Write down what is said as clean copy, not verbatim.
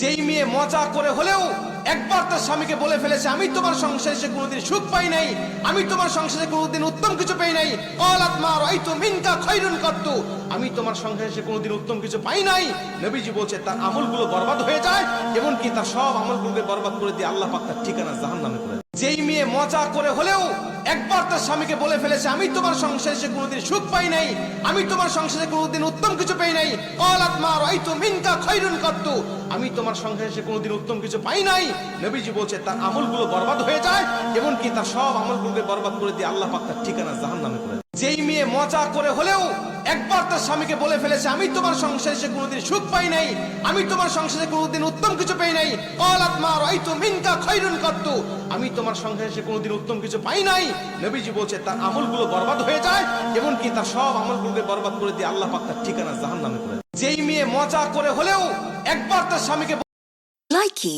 যেই মেয়ে মজা করে হলেও একবার তার স্বামীকে বলে ফেলেছে, আমি তোমার সংসারে সে কোনোদিন সুখ পাই নাই, আমি তোমার সংসারে কোনোদিন উত্তম কিছু পাই নাই, ক্বালাত মা রাআইতু মিনকা খায়রুন কাত্তু, আমি তোমার সংসারে সে কোনোদিন উত্তম কিছু পাই নাই। নবীজি বলছে তার আমলগুলো বরবাদ হয়ে যায়, এমনকি তার সব আমলগুলোকে বরবাদ করে দিয়ে আল্লাহ পাক তার ঠিকানা জাহান্নামে করে দেয়। যেই মেয়ে মজা করে হলেও একবার তার স্বামীকে বলে ফেলেছে, আমি তোমার সংসারে সে কোনোদিন সুখ পাই নাই, আমি তোমার সংসারে কোনোদিন উত্তম কিছু পাই নাই, ক্বালাত মা রাআইতু মিনকা খায়রুন কাত্তু, আমি তোমার সংসারে সে কোনোদিন উত্তম কিছু পাই নাই। নবীজি বলছে তার আমলগুলো বরবাদ হয়ে যায়, এমনকি তার সব আমলগুলোকে বরবাদ করে দিয়ে আল্লাহ পাক তার ঠিকানা জাহান্নামে করে দেয়। যেই মেয়ে মজা করে হলেও একবার তার স্বামীকে বলে ফেলেছে, আমি তোমার সংসারে সে কোনোদিন সুখ পাই নাই, আমি তোমার সংসারে কোনোদিন উত্তম কিছু পাই নাই, ক্বালাত মা রাআইতু মিনকা খায়রুন কাত্তু, আমি তোমার সংসারে সে কোনোদিন উত্তম কিছু পাই নাই। নবীজি বলছে তার আমলগুলো বরবাদ হয়ে যায়, এমনকি তার সব আমলগুলোকে বরবাদ করে দিয়ে আল্লাহ পাক তার ঠিকানা জাহান্নামে করে দেয়। যেই মেয়ে মজা করে হলেও একবার তার স্বামীকে Likey